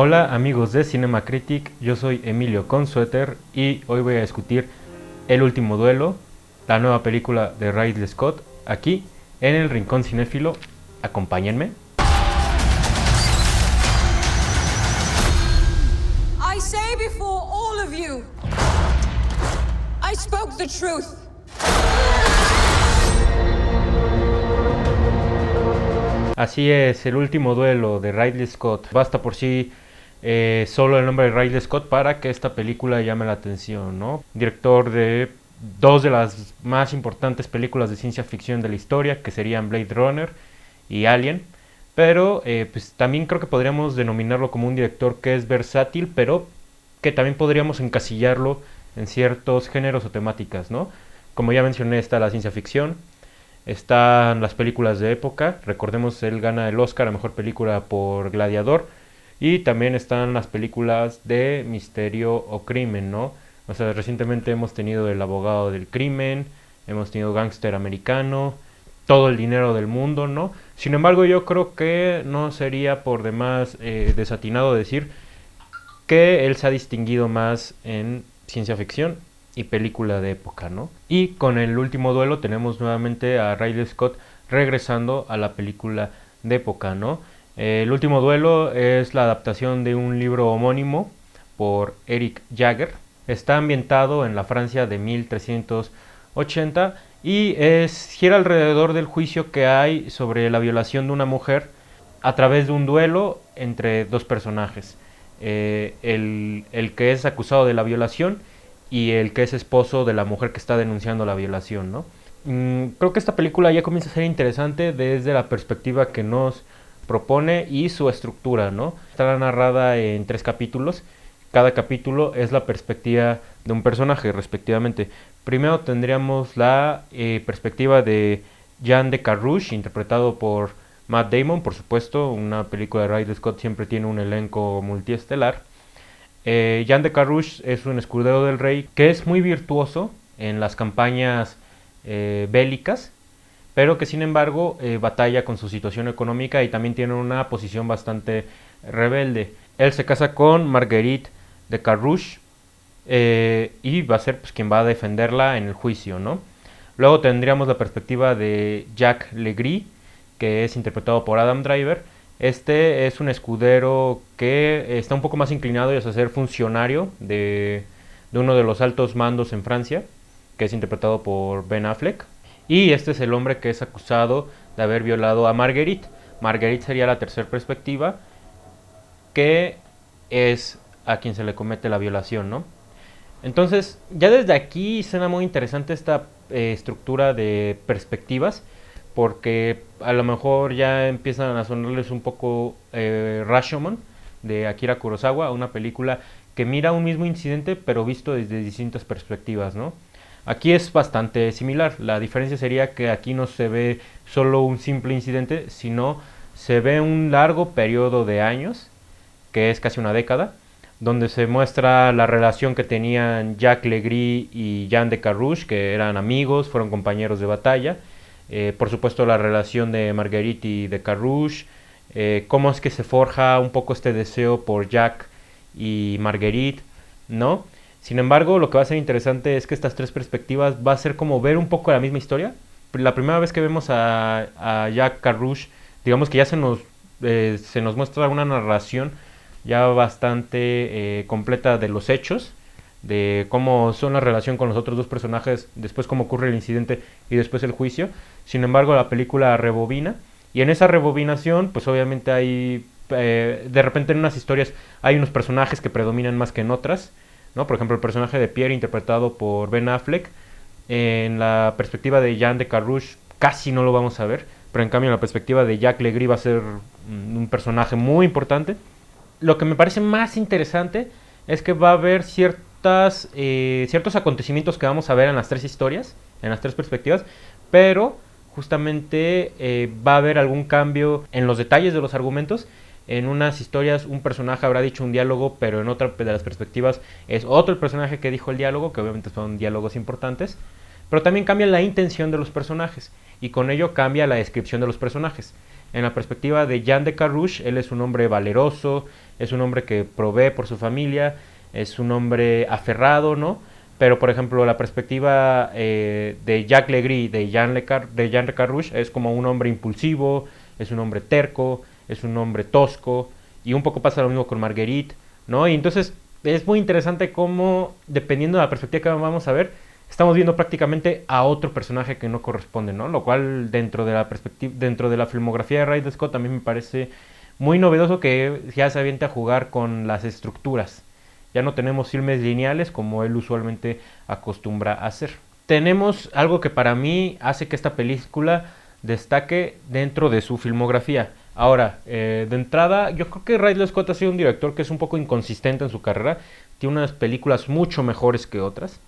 Hola amigos de Cinema Critic, yo soy Emilio Consueter y hoy voy a discutir El último duelo, la nueva película de Ridley Scott, aquí en el Rincón Cinéfilo. Acompáñenme. I say before all of you, I spoke the truth. Así es, El último duelo de Ridley Scott. Basta por sí solo el nombre de Ridley Scott para que esta película llame la atención, ¿no? Director de dos de las más importantes películas de ciencia ficción de la historia, que serían Blade Runner y Alien. Pero pues también creo que podríamos denominarlo como un director que es versátil, pero que también podríamos encasillarlo en ciertos géneros o temáticas, ¿no? Como ya mencioné, está la ciencia ficción, están las películas de época. Recordemos, él gana el Oscar a Mejor Película por Gladiador. Y también están las películas de misterio o crimen, ¿no? O sea, recientemente hemos tenido El abogado del crimen, hemos tenido Gángster americano, Todo el dinero del mundo, ¿no? Sin embargo, yo creo que no sería por demás desatinado decir que él se ha distinguido más en ciencia ficción y película de época, ¿no? Y con El último duelo tenemos nuevamente a Ridley Scott regresando a la película de época, ¿no? El último duelo es la adaptación de un libro homónimo por Eric Jagger. Está ambientado en la Francia de 1380 y gira alrededor del juicio que hay sobre la violación de una mujer a través de un duelo entre dos personajes. El que es acusado de la violación y el que es esposo de la mujer que está denunciando la violación, ¿no? Creo que esta película ya comienza a ser interesante desde la perspectiva que nos propone y su estructura, ¿no? Está narrada en 3 capítulos. Cada capítulo es la perspectiva de un personaje, respectivamente. Primero tendríamos la perspectiva de Jean de Carrouge, interpretado por Matt Damon. Por supuesto, una película de Ridley Scott siempre tiene un elenco multiestelar. Jean de Carrouge es un escudero del rey que es muy virtuoso en las campañas bélicas, pero que sin embargo batalla con su situación económica y también tiene una posición bastante rebelde. Él se casa con Marguerite de Carrouge y va a ser pues, quien va a defenderla en el juicio, ¿no? Luego tendríamos la perspectiva de Jacques Legris, que es interpretado por Adam Driver. Este es un escudero que está un poco más inclinado hacia ser funcionario de uno de los altos mandos en Francia, que es interpretado por Ben Affleck. Y este es el hombre que es acusado de haber violado a Marguerite. Marguerite sería la tercera perspectiva, que es a quien se le comete la violación, ¿no? Entonces, ya desde aquí suena muy interesante esta estructura de perspectivas, porque a lo mejor ya empiezan a sonarles un poco Rashomon de Akira Kurosawa, una película que mira un mismo incidente pero visto desde distintas perspectivas, ¿no? Aquí es bastante similar. La diferencia sería que aquí no se ve solo un simple incidente, sino se ve un largo periodo de años, que es casi una década, donde se muestra la relación que tenían Jacques Legris y Jean de Carrouge, que eran amigos, fueron compañeros de batalla. Por supuesto, la relación de Marguerite y de Carrouge, cómo es que se forja un poco este deseo por Jacques y Marguerite, ¿no? Sin embargo, lo que va a ser interesante es que estas 3 perspectivas va a ser como ver un poco la misma historia. La primera vez que vemos a Jacques Carrouge, digamos que ya se nos muestra una narración ya bastante completa de los hechos, de cómo son la relación con los otros 2 personajes, después cómo ocurre el incidente y después el juicio. Sin embargo, la película rebobina y en esa rebobinación, pues obviamente hay, de repente en unas historias hay unos personajes que predominan más que en otras, ¿no? Por ejemplo, el personaje de Pierre, interpretado por Ben Affleck, en la perspectiva de Jean de Carrouge casi no lo vamos a ver, pero en cambio en la perspectiva de Jacques Legris va a ser un personaje muy importante. Lo que me parece más interesante es que va a haber ciertos acontecimientos que vamos a ver en las 3 historias, en las 3 perspectivas, pero justamente va a haber algún cambio en los detalles de los argumentos. En unas historias un personaje habrá dicho un diálogo, pero en otra de las perspectivas es otro el personaje que dijo el diálogo, que obviamente son diálogos importantes. Pero también cambia la intención de los personajes y con ello cambia la descripción de los personajes. En la perspectiva de Jean de Carrouge, él es un hombre valeroso, es un hombre que provee por su familia, es un hombre aferrado, ¿no? Pero, por ejemplo, la perspectiva de Jacques Legris, de Jean Le Carrouge, es como un hombre impulsivo, es un hombre terco, es un hombre tosco, y un poco pasa lo mismo con Marguerite, ¿no? Y entonces es muy interesante cómo, dependiendo de la perspectiva que vamos a ver, estamos viendo prácticamente a otro personaje que no corresponde, ¿no? Lo cual dentro de la perspectiva, dentro de la filmografía de Ridley Scott a mí me parece muy novedoso que ya se aviente a jugar con las estructuras. Ya no tenemos filmes lineales como él usualmente acostumbra a hacer. Tenemos algo que para mí hace que esta película destaque dentro de su filmografía. Ahora, de entrada, yo creo que Ridley Scott ha sido un director que es un poco inconsistente en su carrera. Tiene unas películas mucho mejores que otras,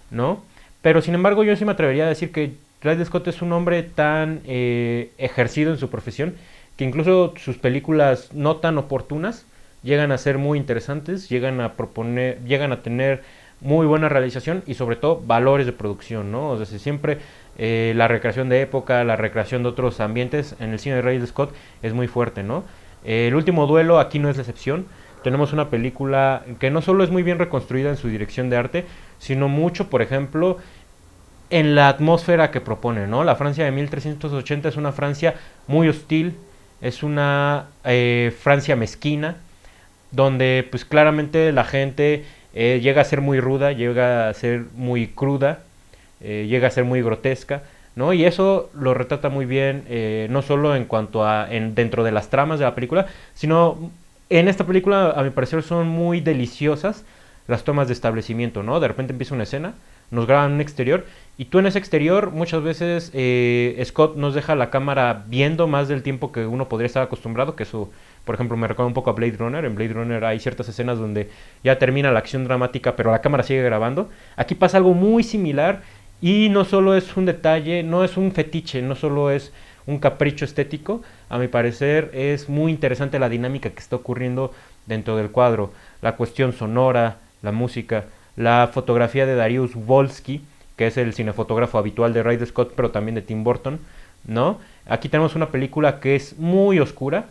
¿no? Pero sin embargo yo sí me atrevería a decir que Ridley Scott es un hombre tan ejercido en su profesión que incluso sus películas no tan oportunas llegan a ser muy interesantes, llegan a tener muy buena realización y sobre todo valores de producción, ¿no? O sea, siempre la recreación de época, la recreación de otros ambientes en el cine de Ridley Scott es muy fuerte, ¿no? El último duelo aquí no es la excepción. Tenemos una película que no solo es muy bien reconstruida en su dirección de arte, sino mucho, por ejemplo, en la atmósfera que propone, ¿no? La Francia de 1380 es una Francia muy hostil, es una Francia mezquina, donde pues claramente la gente llega a ser muy ruda, llega a ser muy cruda, llega a ser muy grotesca, ¿no? Y eso lo retrata muy bien, no solo en cuanto a dentro de las tramas de la película, sino en esta película, a mi parecer, son muy deliciosas las tomas de establecimiento, ¿no? De repente empieza una escena, nos graban un exterior, y tú en ese exterior, muchas veces Scott nos deja la cámara viendo más del tiempo que uno podría estar acostumbrado, que eso, por ejemplo, me recuerda un poco a Blade Runner. En Blade Runner hay ciertas escenas donde ya termina la acción dramática, pero la cámara sigue grabando. Aquí pasa algo muy similar, y no solo es un detalle, no es un fetiche, no solo es un capricho estético. A mi parecer es muy interesante la dinámica que está ocurriendo dentro del cuadro, la cuestión sonora, la música, la fotografía de Dariusz Wolski, que es el cinefotógrafo habitual de Ridley Scott, pero también de Tim Burton, ¿no? Aquí tenemos una película que es muy oscura,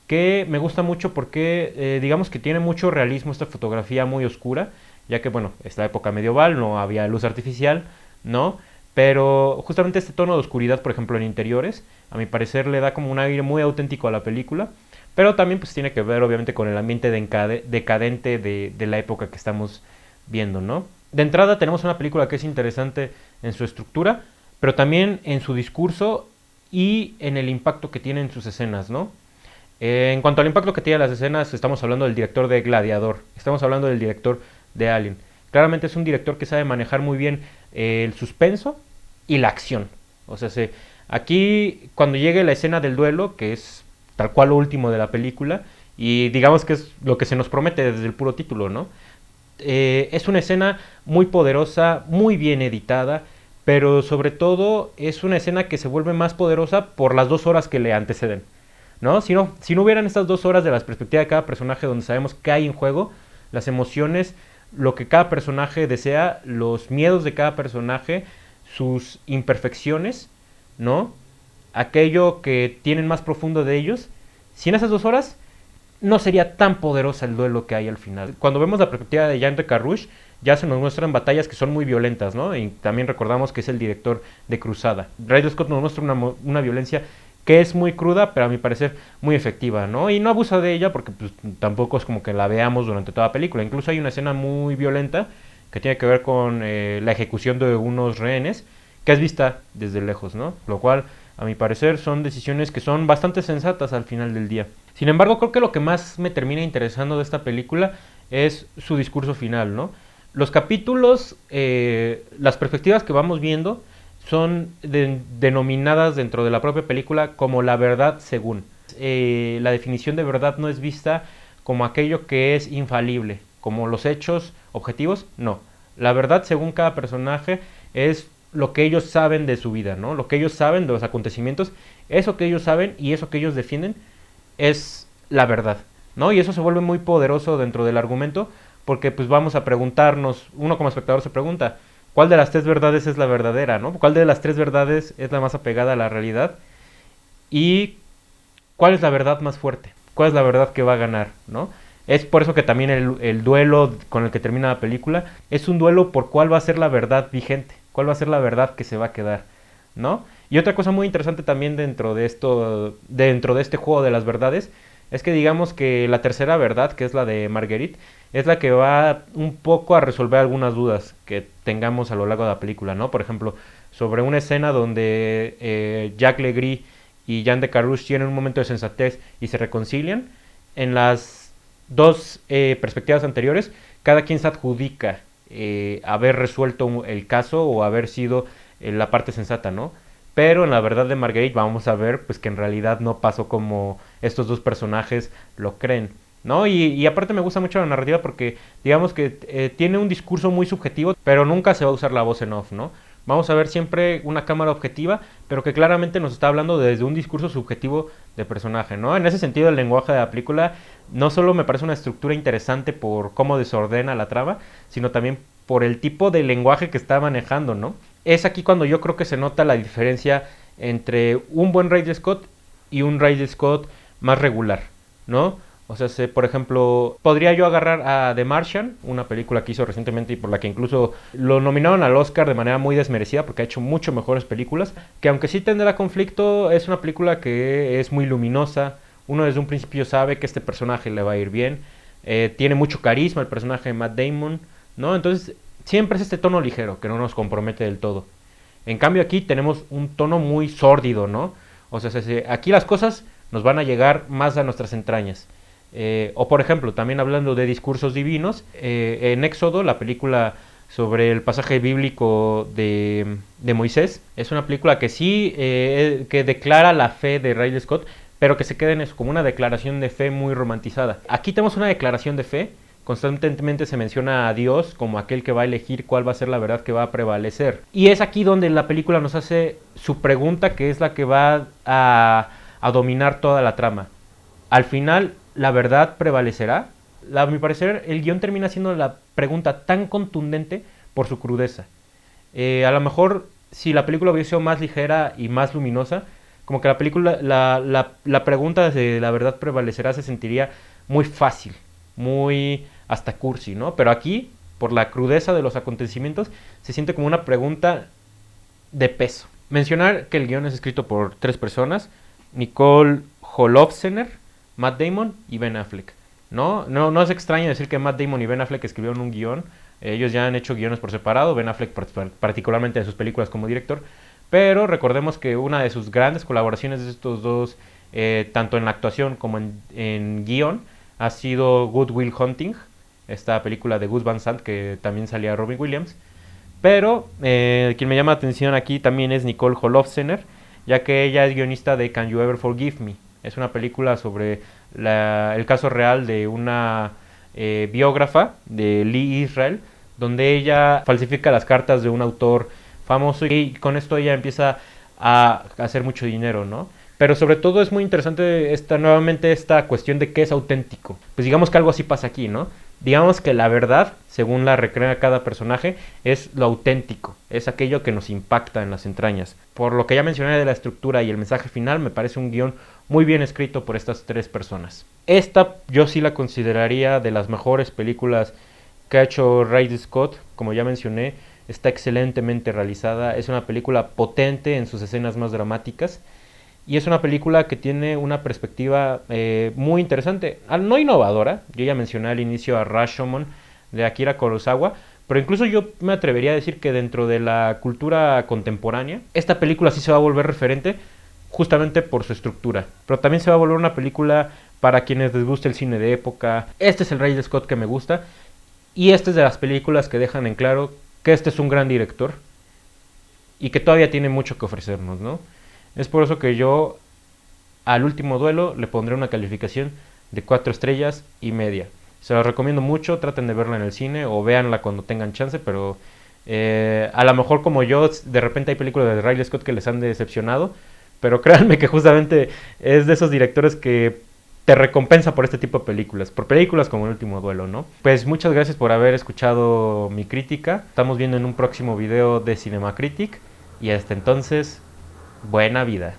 que me gusta mucho porque digamos que tiene mucho realismo esta fotografía muy oscura, ya que bueno, es la época medieval, no había luz artificial, ¿no? Pero justamente este tono de oscuridad, por ejemplo, en interiores, a mi parecer le da como un aire muy auténtico a la película, pero también pues tiene que ver obviamente con el ambiente decadente de la época que estamos viendo, ¿no? De entrada tenemos una película que es interesante en su estructura, pero también en su discurso y en el impacto que tiene en sus escenas, ¿no? En cuanto al impacto que tiene las escenas, estamos hablando del director de Gladiador, estamos hablando del director de Alien. Claramente es un director que sabe manejar muy bien el suspenso y la acción. O sea, aquí cuando llegue la escena del duelo, que es tal cual lo último de la película, y digamos que es lo que se nos promete desde el puro título, ¿no? Es una escena muy poderosa, muy bien editada, pero sobre todo es una escena que se vuelve más poderosa por las 2 horas que le anteceden, ¿no? Si no hubieran estas 2 horas de la perspectiva de cada personaje donde sabemos qué hay en juego, las emociones, lo que cada personaje desea, los miedos de cada personaje, sus imperfecciones, ¿no? Aquello que tienen más profundo de ellos, si en esas 2 horas no sería tan poderosa el duelo que hay al final. Cuando vemos la perspectiva de Jean de Carrouge, ya se nos muestran batallas que son muy violentas, ¿no? Y también recordamos que es el director de Cruzada. Ridley Scott nos muestra una violencia que es muy cruda, pero a mi parecer muy efectiva, ¿no? Y no abusa de ella porque pues, tampoco es como que la veamos durante toda la película. Incluso hay una escena muy violenta que tiene que ver con la ejecución de unos rehenes, que es vista desde lejos, ¿no? Lo cual, a mi parecer, son decisiones que son bastante sensatas al final del día. Sin embargo, creo que lo que más me termina interesando de esta película es su discurso final, ¿no? Los capítulos, las perspectivas que vamos viendo son denominadas dentro de la propia película como la verdad según. La definición de verdad no es vista como aquello que es infalible, como los hechos objetivos, no. La verdad según cada personaje es lo que ellos saben de su vida, ¿no? Lo que ellos saben de los acontecimientos, eso que ellos saben y eso que ellos defienden es la verdad, ¿no? Y eso se vuelve muy poderoso dentro del argumento porque pues vamos a preguntarnos, uno como espectador se pregunta, ¿cuál de las 3 verdades es la verdadera, ¿no? ¿Cuál de las 3 verdades es la más apegada a la realidad? Y ¿cuál es la verdad más fuerte? ¿Cuál es la verdad que va a ganar? ¿No? Es por eso que también el duelo con el que termina la película es un duelo por cuál va a ser la verdad vigente, cuál va a ser la verdad que se va a quedar, ¿no? Y otra cosa muy interesante también dentro de este juego de las verdades, es que digamos que la tercera verdad, que es la de Marguerite, es la que va un poco a resolver algunas dudas que tengamos a lo largo de la película, ¿no? Por ejemplo, sobre una escena donde Jack Legree y Jean de Carouge tienen un momento de sensatez y se reconcilian. En las dos perspectivas anteriores, cada quien se adjudica haber resuelto el caso o haber sido la parte sensata, ¿no? Pero en la verdad de Marguerite vamos a ver pues que en realidad no pasó como estos dos personajes lo creen, ¿no? Y aparte me gusta mucho la narrativa porque digamos que tiene un discurso muy subjetivo, pero nunca se va a usar la voz en off, ¿no? Vamos a ver siempre una cámara objetiva, pero que claramente nos está hablando desde un discurso subjetivo de personaje, ¿no? En ese sentido el lenguaje de la película no solo me parece una estructura interesante por cómo desordena la trama, sino también por el tipo de lenguaje que está manejando, ¿no? Es aquí cuando yo creo que se nota la diferencia entre un buen Ridley Scott y un Ridley Scott más regular, ¿no? O sea, por ejemplo, podría yo agarrar a The Martian, una película que hizo recientemente y por la que incluso lo nominaron al Oscar de manera muy desmerecida porque ha hecho mucho mejores películas, que aunque sí tendrá conflicto, es una película que es muy luminosa, uno desde un principio sabe que este personaje le va a ir bien, tiene mucho carisma el personaje de Matt Damon, ¿no? Entonces, siempre es este tono ligero que no nos compromete del todo. En cambio aquí tenemos un tono muy sórdido, ¿no? O sea, aquí las cosas nos van a llegar más a nuestras entrañas. O por ejemplo, también hablando de discursos divinos, en Éxodo, la película sobre el pasaje bíblico de Moisés, es una película que sí, que declara la fe de Ridley Scott, pero que se queda en eso, como una declaración de fe muy romantizada. Aquí tenemos una declaración de fe, constantemente se menciona a Dios como aquel que va a elegir cuál va a ser la verdad que va a prevalecer. Y es aquí donde la película nos hace su pregunta, que es la que va a dominar toda la trama. Al final, ¿la verdad prevalecerá? A mi parecer, el guión termina siendo la pregunta tan contundente por su crudeza. A lo mejor, si la película hubiese sido más ligera y más luminosa, como que la película, la pregunta de la verdad prevalecerá se sentiría muy fácil, muy hasta cursi, ¿no? Pero aquí, por la crudeza de los acontecimientos, se siente como una pregunta de peso. Mencionar que el guión es escrito por 3 personas, Nicole Holofcener, Matt Damon y Ben Affleck. No es extraño decir que Matt Damon y Ben Affleck escribieron un guión. Ellos ya han hecho guiones por separado, Ben Affleck particularmente de sus películas como director. Pero recordemos que una de sus grandes colaboraciones de estos dos, tanto en la actuación como en guión, ha sido Good Will Hunting, esta película de Gus Van Sant que también salía Robin Williams. Pero quien me llama la atención aquí también es Nicole Holofcener, ya que ella es guionista de Can You Ever Forgive Me. Es una película sobre el caso real de una biógrafa de Lee Israel, donde ella falsifica las cartas de un autor famoso y con esto ella empieza a hacer mucho dinero, ¿no? Pero sobre todo es muy interesante nuevamente esta cuestión de qué es auténtico. Pues digamos que algo así pasa aquí, ¿no? Digamos que la verdad, según la recrea cada personaje, es lo auténtico, es aquello que nos impacta en las entrañas. Por lo que ya mencioné de la estructura y el mensaje final, me parece un guión muy bien escrito por estas 3 personas. Esta yo sí la consideraría de las mejores películas que ha hecho Ridley Scott, como ya mencioné, está excelentemente realizada, es una película potente en sus escenas más dramáticas, y es una película que tiene una perspectiva muy interesante, no innovadora. Yo ya mencioné al inicio a Rashomon de Akira Kurosawa, pero incluso yo me atrevería a decir que dentro de la cultura contemporánea, esta película sí se va a volver referente justamente por su estructura. Pero también se va a volver una película para quienes les guste el cine de época. Este es el Ridley Scott que me gusta, y este es de las películas que dejan en claro que este es un gran director y que todavía tiene mucho que ofrecernos, ¿no? Es por eso que yo al Último Duelo le pondré una calificación de 4 estrellas y media. Se los recomiendo mucho, traten de verla en el cine o véanla cuando tengan chance, pero a lo mejor como yo, de repente hay películas de Ridley Scott que les han decepcionado, pero créanme que justamente es de esos directores que te recompensa por este tipo de películas, por películas como El Último Duelo, ¿no? Pues muchas gracias por haber escuchado mi crítica. Estamos viendo en un próximo video de Cinema Critic y hasta entonces, buena vida.